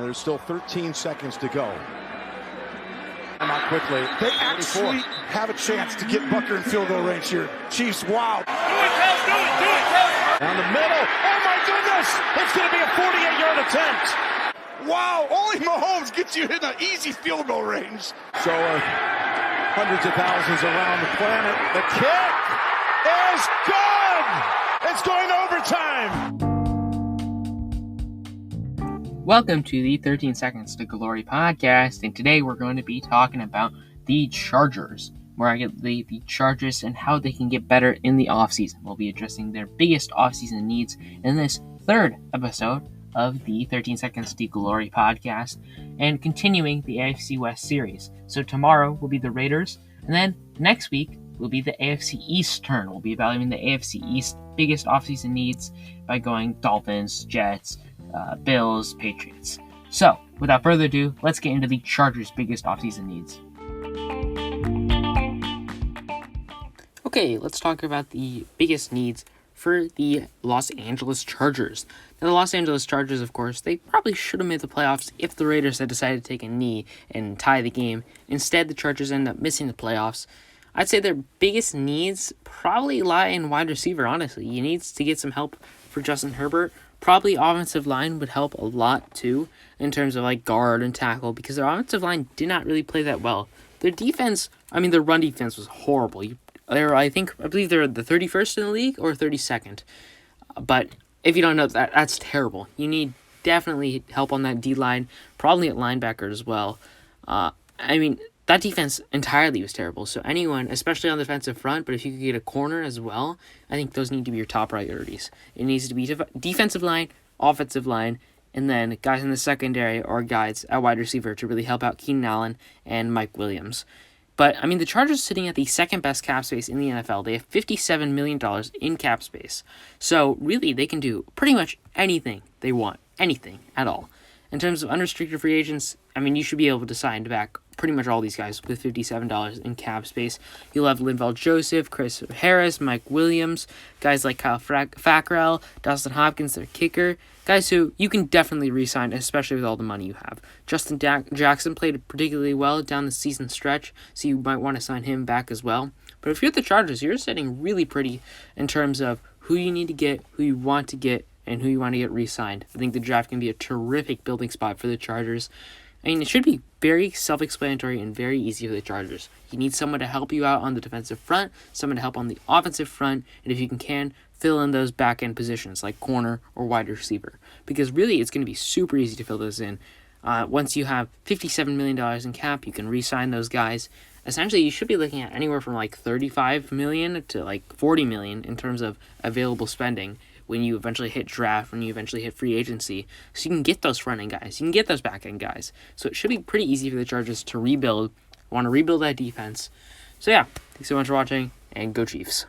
There's still 13 seconds to go. Come out quickly. They actually have a chance to get Butker in field goal range here. Chiefs, wow. Do it, Kev. Down the middle. Oh, my goodness. It's going to be a 48-yard attempt. Wow. Only Mahomes gets you in an easy field goal range. So hundreds of thousands around the planet. The kick is good. It's going to overtime. Welcome to the 13 Seconds to Glory podcast, and today we're going to be talking about the Chargers, more accurately the Chargers and how they can get better in the offseason. We'll be addressing their biggest offseason needs in this third episode of the 13 Seconds to Glory podcast, and continuing the AFC West series. So tomorrow will be the Raiders, and then next week will be the AFC East turn. We'll be evaluating the AFC East biggest offseason needs by going Dolphins, Jets, Bills, Patriots. So, without further ado, let's get into the Chargers' biggest offseason needs. Okay, let's talk about the biggest needs for the Los Angeles Chargers. Now, the Los Angeles Chargers, of course, they probably should have made the playoffs if the Raiders had decided to take a knee and tie the game. Instead, the Chargers end up missing the playoffs. I'd say their biggest needs probably lie in wide receiver, honestly. You need to get some help for Justin Herbert. Probably offensive line would help a lot too in terms of like guard and tackle, because their offensive line did not really play that well. Their defense, their run defense was horrible. I believe they're the 31st in the league or 32nd. But if you don't know that, that's terrible. You need definitely help on that D line, probably at linebacker as well. That defense entirely was terrible. So anyone, especially on the defensive front, but if you could get a corner as well, I think those need to be your top priorities. It needs to be defensive line, offensive line, and then guys in the secondary or guys at wide receiver to really help out Keenan Allen and Mike Williams. But, the Chargers are sitting at the second best cap space in the NFL. They have $57 million in cap space. So, really, they can do pretty much anything they want. Anything at all. In terms of unrestricted free agents, you should be able to sign back pretty much all these guys with $57 in cap space. You'll have Linval Joseph, Chris Harris, Mike Williams, guys like Kyle Fackrell, Dustin Hopkins, their kicker, guys who you can definitely re-sign, especially with all the money you have. Justin Jackson played particularly well down the season stretch, so you might want to sign him back as well. But if you're the Chargers, you're sitting really pretty in terms of who you need to get, who you want to get, and who you want to get re-signed. I think the draft can be a terrific building spot for the Chargers. It should be very self-explanatory and very easy for the Chargers. You need someone to help you out on the defensive front, someone to help on the offensive front, and if you can fill in those back-end positions like corner or wide receiver. Because really, it's going to be super easy to fill those in. Once you have $57 million in cap, you can re-sign those guys. Essentially, you should be looking at anywhere from like $35 million to like $40 million in terms of available spending when you eventually hit draft, when you eventually hit free agency. So you can get those front-end guys. You can get those back-end guys. So it should be pretty easy for the Chargers to rebuild. Want to rebuild that defense. So yeah, thanks so much for watching, and go Chiefs.